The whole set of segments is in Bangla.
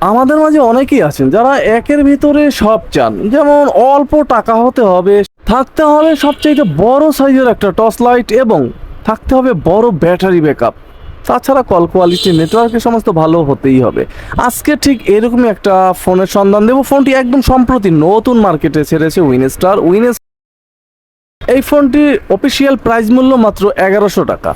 আমাদের মাঝে অনেকেই আছেন যারা একের ভিতরে সব চান, যেমন অল্প টাকা হতে হবে, থাকতে হবে সবচাইতে বড় সাইজের একটা টর্চ লাইট এবং থাকতে হবে বড় ব্যাটারি ব্যাকআপ, তাছাড়া কল কোয়ালিটি নেটওয়ার্কের সমস্ত ভালো হতেই হবে। আজকে ঠিক এরকমই একটা ফোনের সন্ধান দেব। ফোনটি একদম সম্প্রতি নতুন মার্কেটে ছেড়েছে উইনস্টার। এই ফোনটির অফিসিয়াল প্রাইস মূল্য মাত্র 1100 টাকা।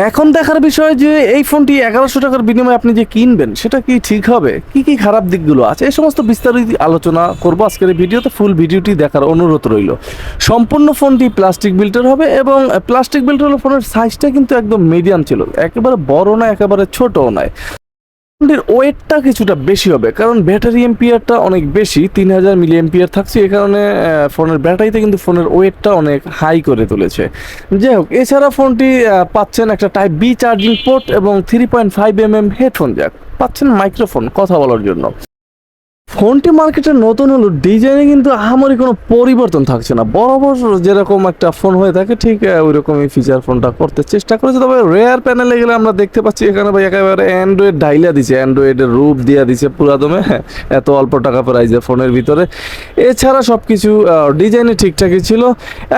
এখন দেখার বিষয় যে এই ফোনটি 1100 টাকার বিনিময়ে আপনি যে কিনবেন সেটা কি ঠিক হবে, কি কি খারাপ দিকগুলো আছে, এই সমস্ত বিস্তারিত আলোচনা করব আজকের এই ভিডিওতে। ফুল ভিডিওটি দেখার অনুরোধ রইল। সম্পূর্ণ ফোনটি প্লাস্টিক বিল্টের হবে এবং প্লাস্টিক বিল্ট হলো ফোনের সাইজটা কিন্তু একদম মিডিয়াম ছিল, একেবারে বড় না একেবারে ছোটও নয়। ফোনটির ওয়েটটা কিছুটা বেশি হবে কারণ ব্যাটারি এম্পিয়ারটা অনেক বেশি, 3000 মিলি এম্পিয়ার থাকছে। এই কারণে ফোনের ব্যাটারিতে কিন্তু ফোনের ওয়েটটা অনেক হাই করে তুলেছে। যাই হোক, এছাড়া ফোনটি পাচ্ছেন একটা টাইপ বি চার্জিং পোর্ট এবং 3.5 mm হেডফোন জ্যাক, পাচ্ছেন মাইক্রোফোন কথা বলার জন্য। ফোনটি মার্কেটে নতুন হলো, ডিজাইনে কিন্তু আহামরি কোনো পরিবর্তন থাকছে না, বরাবর যেরকম একটা ফোন হয়ে থাকে ঠিক ওই রকমই ফিচার ফোনটা করতে চেষ্টা করেছে। তবে রেয়ার প্যানেলে গেলে আমরা দেখতে পাচ্ছি এখানে ভাই একেবারে অ্যান্ড্রয়েড ডাইলা দিছে, অ্যান্ড্রয়েডের রূপ দিয়া দিছে পুরাদমে, এত অল্প টাকা প্রাইজে ফোনের ভিতরে। এছাড়া সব কিছু ডিজাইনে ঠিকঠাকই ছিল।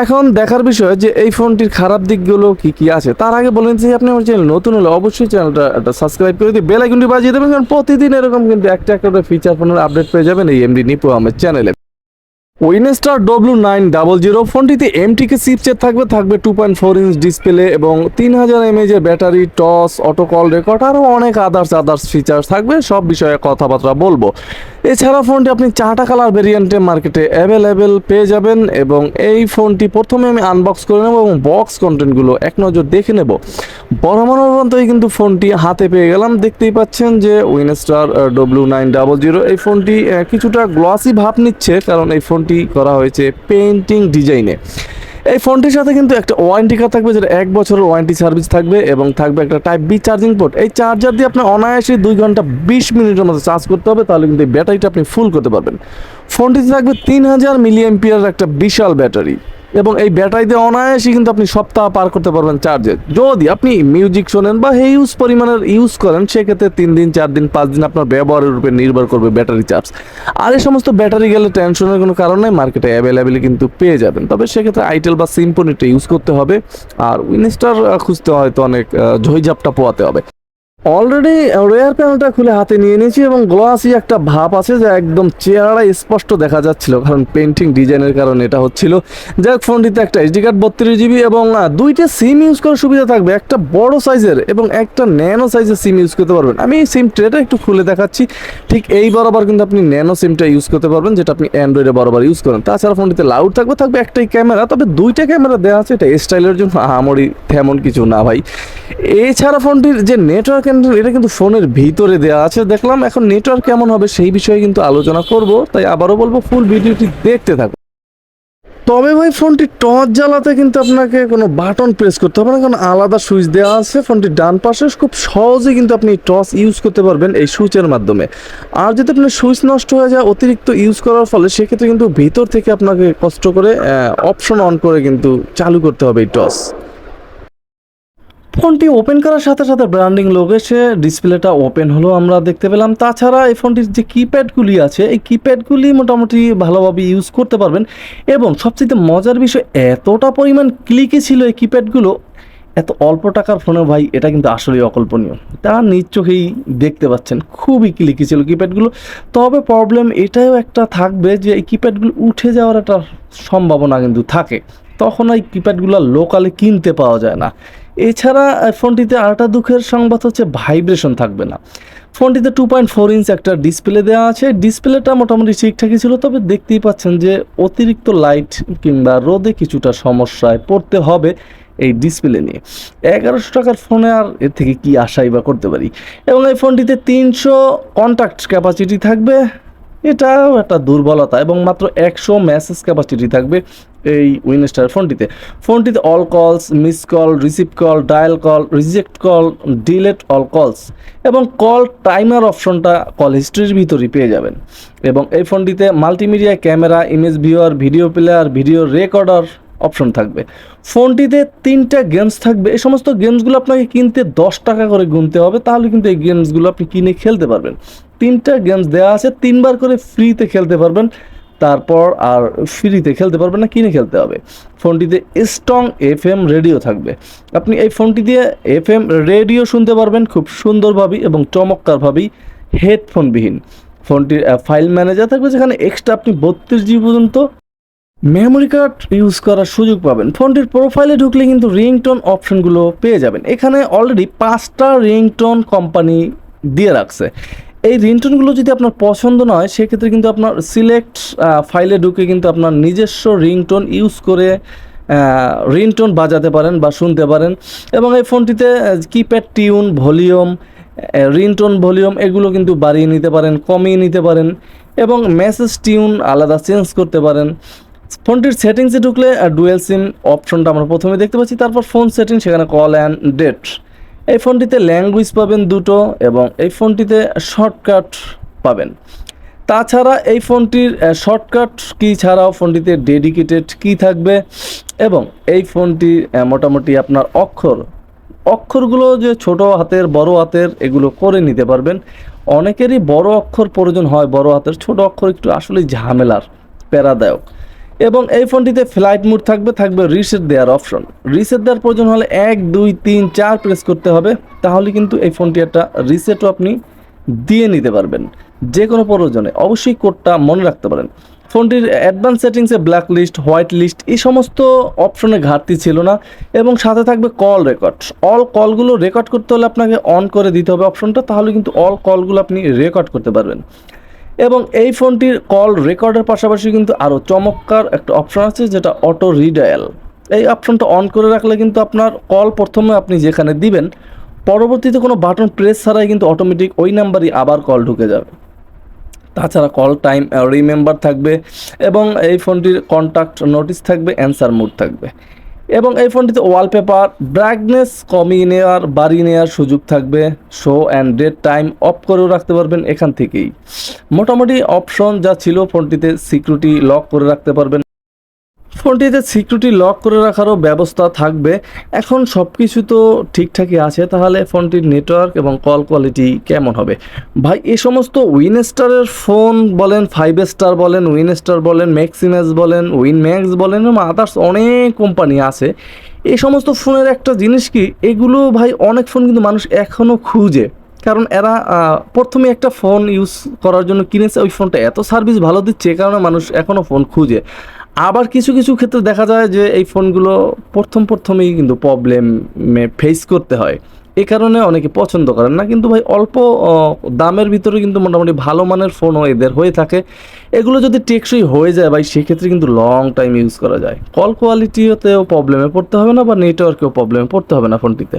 এখন দেখার বিষয় যে এই ফোনটির খারাপ দিকগুলো কি কি আছে। তার আগে বলেন যে আপনি আমার চ্যানেল নতুন হলে অবশ্যই চ্যানেলটা সাবস্ক্রাইব করে দিয়ে বেল আইকনটি বাজিয়ে দেবেন, কারণ প্রতিদিন এরকম কিন্তু একটা করে ফিচার ফোনের আপডেট পেয়ে যাবেন এই এমডি নিপু আহমেদ চ্যানেলে। উইনস্টার W900 ফোনটিতে এমটিকে চিপসেট থাকবে 2.4 ইঞ্চ ডিসপ্লে এবং 3000 mAh এর battery, toss, auto call record আরও অনেক আদার্স ফিচার্স থাকবে। সব বিষয়ে কথাবার্তা বলবো। এছাড়া ফোনটি আপনি 4টা কালার ভেরিয়েন্টে মার্কেটে অ্যাভেলেবেল পেয়ে যাবেন এবং এই ফোনটি প্রথমে আমি আনবক্স করে নেব এবং বক্স কন্টেন্টগুলো এক নজর দেখে নেব। বরাবরই কিন্তু ফোনটি হাতে পেয়ে গেলাম। দেখতেই পাচ্ছেন যে উইনস্টার W900 এই ফোনটি কিছুটা গ্লসি ভাব নিচ্ছে কারণ এই ফোনটি করা হয়েছে পেইন্টিং ডিজাইনে। এই ফোনটির সাথে কিন্তু একটা ওয়ারেন্টি কার্ড থাকবে, যেটা 1 বছরের ওয়ারেন্টি সার্ভিস থাকবে এবং থাকবে একটা টাইপ বি চার্জিং পোর্ট। এই চার্জার দিয়ে আপনার অনায়াসে 2 ঘন্টা 20 মিনিটের মতো চার্জ করতে হবে, তাহলে কিন্তু এই ব্যাটারিটা আপনি ফুল করতে পারবেন। ফোনটিতে থাকবে 3000 মিলি এম্পিয়ার একটা বিশাল ব্যাটারি এবং এই ব্যাটারিতে অনায়াসে কিন্তু আপনি সপ্তাহ পার করতে পারবেন চার্জে। যদি আপনি মিউজিক শোনেন বা হিউজ পরিমাণের ইউজ করেন সেক্ষেত্রে 3 দিন 4 দিন 5 দিন আপনার ব্যবহারের উপর নির্ভর করবে ব্যাটারি চার্জ। আর এই সমস্ত ব্যাটারি গেলে টেনশনের কোনো কারণ নেই, মার্কেটে অ্যাভেলেবেল কিন্তু পেয়ে যাবেন। তবে সেক্ষেত্রে আইটেল বা সিম্ফনিটা ইউজ করতে হবে আর উইনস্টার খুঁজতে হয়তো অনেক ঝইঝাপটা পোয়াতে হবে। অলরেডি রেয়ার প্যানেলটা খুলে হাতে নিয়ে নিয়েছি এবং গ্লসি একটা ভাব আছে যা একদম চেহারা স্পষ্ট দেখা যাচ্ছিল, কারণ পেন্টিং ডিজাইনের কারণে এটা হচ্ছিল। যাক, ফোনটিতে একটা এসডি কার্ড 32 GB এবং 2টা সিম ইউজ করার সুবিধা থাকবে, একটা বড় সাইজের এবং একটা ন্যানো সাইজের সিম ইউজ করতে পারবেন। আমি এই সিম ট্রেটা একটু খুলে দেখাচ্ছি। ঠিক এই বরাবর কিন্তু আপনি ন্যানো সিমটা ইউজ করতে পারবেন, যেটা আপনি অ্যান্ড্রয়েডে বরাবর ইউজ করেন। তাছাড়া ফোনটিতে লাউড থাকবে একটাই ক্যামেরা, তবে 2টা ক্যামেরা দেওয়া আছে, এটা স্টাইলের জন্য আমরি তেমন কিছু না ভাই। এছাড়া ফোনটির যে নেটওয়ার্ক এটা কিন্তু ফোনের ভিতরে দেওয়া আছে দেখলাম। এখন নেটওয়ার্ক কেমন হবে সেই বিষয়ে কিন্তু আলোচনা করব, তাই আবারও বলবো ফুল ভিডিওটি দেখতে থাকুন। তবে ভাই ফোনটি টর্চ জ্বালাতে কিন্তু আপনাকে কোনো বাটন প্রেস করতে হবে না, কারণ আলাদা সুইচ দেওয়া আছে ফোনটির ডান পাশে। খুব সহজে কিন্তু আপনি টর্চ ইউজ করতে পারবেন এই সুইচের মাধ্যমে। আর যদি আপনার সুইচ নষ্ট হয়ে যায় অতিরিক্ত ইউজ করার ফলে, সেক্ষেত্রে কিন্তু ভিতর থেকে আপনাকে কষ্ট করে অপশন অন করে কিন্তু চালু করতে হবে এই টর্চ। ফোনটি ওপেন করার সাথে সাথে ব্র্যান্ডিং লোগো এসে ডিসপ্লেটা ওপেন হলো আমরা দেখতে পেলাম। তাছাড়া এই ফোনটির যে কিপ্যাডগুলি আছে এই কিপ্যাডগুলি মোটামুটি ভালোভাবে ইউজ করতে পারবেন এবং সবচেয়ে মজার বিষয় এতটা পরিমাণ ক্লিকে ছিল এই কিপ্যাডগুলো এত অল্প টাকার ফোনে ভাই, এটা কিন্তু আসলেই অকল্পনীয়। তা নিজ চোখেই দেখতে পাচ্ছেন খুবই ক্লিকি ছিল কিপ্যাডগুলো। তবে প্রবলেম এটাও একটা থাকবে যে এই কিপ্যাডগুলো উঠে যাওয়ার একটা সম্ভাবনা কিন্তু থাকে, তখন এই কিপ্যাডগুলো লোকালে কিনতে পাওয়া যায় না। এছাড়া ফোনটিতে আরেকটা দুঃখের সংবাদ হচ্ছে ভাইব্রেশন থাকবে না। ফোনটিতে 2.4 ইঞ্চ একটা ডিসপ্লে দেওয়া আছে, ডিসপ্লেটা মোটামুটি ঠিকঠাকই ছিল, তবে দেখতেই পাচ্ছেন যে অতিরিক্ত লাইট কিংবা রোদে কিছুটা সমস্যায় পড়তে হবে এই ডিসপ্লে নিয়ে। 1100 টাকার ফোনে আর এর থেকে কি আশাই বা করতে পারি। এবং এই ফোনটিতে 300 কন্ট্যাক্ট ক্যাপাসিটি থাকবে, এটাও একটা দুর্বলতা, এবং মাত্র 100 মেসেজ ক্যাপাসিটি থাকবে এই উইনস্টার ফোনটিতে all calls, miss call, receive call, dial call, reject call, delete all calls এবং কল টাইমার অপশনটা কল হিস্ট্রির ভিতরেই পেয়ে যাবেন। এবং এই ফোনটিতে multimedia camera, image viewer, video player, video recorder option থাকবে। ফোনটিতে 3টা গেমস থাকবে। এই সমস্ত গেমসগুলো আপনাকে কিনতে 10 টাকা করে গুনতে হবে, তাহলে কিন্তু এই গেমসগুলো আপনি কিনে খেলতে পারবেন। 3টা গেমস দেওয়া আছে, 3বার করে ফ্রিতে খেলতে পারবেন, তারপর আর ফ্রিতে খেলতে পারবেন না, কিনে খেলতে হবে। ফোনটিতে স্ট্রং FM রেডিও থাকবে, আপনি এই ফোনটি দিয়ে FM রেডিও শুনতে পারবেন খুব সুন্দরভাবেই এবং চমৎকারভাবেই হেডফোনবিহীন। ফোনটির ফাইল ম্যানেজার থাকবে, যেখানে এক্সট্রা আপনি 32 GB পর্যন্ত মেমোরি কার্ড ইউজ করার সুযোগ পাবেন। ফোনটির প্রোফাইলে ঢুকলে কিন্তু রিংটোন অপশনগুলো পেয়ে যাবেন। এখানে অলরেডি 5টা রিংটোন কোম্পানি দিয়ে রাখছে। এই রিংটোনগুলো যদি আপনার পছন্দ না হয়, সেক্ষেত্রে কিন্তু আপনার সিলেক্ট ফাইলে ঢুকে কিন্তু আপনার নিজস্ব রিংটোন ইউজ করে রিংটোন বাজাতে পারেন বা শুনতে পারেন। এবং এই ফোনটিতে keypad tune, volume, ringtone volume এগুলো কিন্তু বাড়িয়ে নিতে পারেন, কমিয়ে নিতে পারেন, এবং মেসেজ টিউন আলাদা চেঞ্জ করতে পারেন। ফোনটির সেটিংসে ঢুকলে ডুয়েল সিম অপশনটা আমরা প্রথমে দেখতে পাচ্ছি, তারপর ফোন সেটিং, সেখানে কল অ্যান্ড ডেট। এই ফোনটিতে ল্যাঙ্গুয়েজ পাবেন 2টো, এবং এই ফোনটিতে শর্টকাট পাবেন। তাছাড়া এই ফোনটির শর্টকাট কি ছাড়াও ফোনটিতে ডেডিকেটেড কি থাকবে, এবং এই ফোনটি মোটামুটি আপনার অক্ষরগুলো যে ছোট হাতের, বড় হাতের এগুলো করে নিতে পারবেন। অনেকেরই বড় অক্ষর প্রয়োজন হয়, বড় হাতের, ছোট অক্ষর একটু আসলে ঝামেলার, প্যারাদায়ক। এবং এই ফোনটিতে ফ্লাইট মোড থাকবে রিসেট দেওয়ার অপশন। রিসেট দেওয়ার প্রয়োজন হলে 1 2 3 4 প্রেস করতে হবে, তাহলে কিন্তু এই ফোনটি একটা রিসেটও আপনি দিয়ে নিতে পারবেন যে কোনো প্রয়োজনে। অবশ্যই কোডটা মনে রাখতে পারেন। ফোনটির অ্যাডভান্স সেটিংসে ব্ল্যাক লিস্ট, হোয়াইট লিস্ট এই সমস্ত অপশনে ঘাটতি ছিল না, এবং সাথে থাকবে কল রেকর্ড। অল কলগুলো রেকর্ড করতে হলে আপনাকে অন করে দিতে হবে অপশনটা, তাহলে কিন্তু অল কলগুলো আপনি রেকর্ড করতে পারবেন। এবং এই ফোনটির কল রেকর্ডের পাশাপাশি কিন্তু আরও চমৎকার একটা অপশন আছে, যেটা অটো রিডায়াল। এই অপশনটা অন করে রাখলে কিন্তু আপনার কল প্রথমে আপনি যেখানে দিবেন, পরবর্তীতে কোনো বাটন প্রেস ছাড়াই কিন্তু অটোমেটিক ওই নাম্বারই আবার কল ঢুকে যাবে। তাছাড়া কল টাইম রিমেম্বার থাকবে, এবং এই ফোনটির কন্ট্যাক্ট নোটিস থাকবে, অ্যান্সার মোড থাকবে। এবং এই ফোনটিতে ওয়ালপেপার, ব্রাইটনেস কমিয়ে নেওয়ার, বাড়িয়ে নেওয়ার সুযোগ থাকবে। Show and date time off করেও রাখতে পারবেন এখান থেকেই। মোটামুটি অপশন যা ছিল, ফোনটিতে সিকিউরিটি লক করে রাখতে পারবেন। ফোনটিতে সিকিউরিটি লক করে রাখারও ব্যবস্থা থাকবে। এখন সব কিছু তো ঠিকঠাকই আছে, তাহলে ফোনটির নেটওয়ার্ক এবং কল কোয়ালিটি কেমন হবে? ভাই, এই সমস্ত উইনস্টারের ফোন বলেন, 5 স্টার বলেন, উইনস্টার বলেন, ম্যাক্সিম্যাক্স বলেন, উইনম্যাক্স বলেন, এবং আদার্স অনেক কোম্পানি আছে। এই সমস্ত ফোনের একটা জিনিস কি, এগুলো ভাই অনেক ফোন কিন্তু মানুষ এখনও খুঁজে, কারণ এরা প্রথমে একটা ফোন ইউজ করার জন্য কিনেছে, ওই ফোনটা এত সার্ভিস ভালো দিচ্ছে, এই কারণে মানুষ এখনও ফোন খুঁজে। আবার কিছু কিছু ক্ষেত্রে দেখা যায় যে এই ফোনগুলো প্রথমেই কিন্তু প্রবলেমে ফেস করতে হয়, এই কারণে অনেকে পছন্দ করেন না। কিন্তু ভাই অল্প দামের ভিতরে কিন্তু মোটামুটি ভালো মানের ফোনও এদের হয়ে থাকে। এগুলো যদি টেকসই হয়ে যায় ভাই, সেক্ষেত্রে কিন্তু লং টাইম ইউজ করা যায়। কল কোয়ালিটিতেও প্রবলেমে পড়তে হবে না, বা নেটওয়ার্কেও প্রবলেমে পড়তে হবে না ফোনটিতে।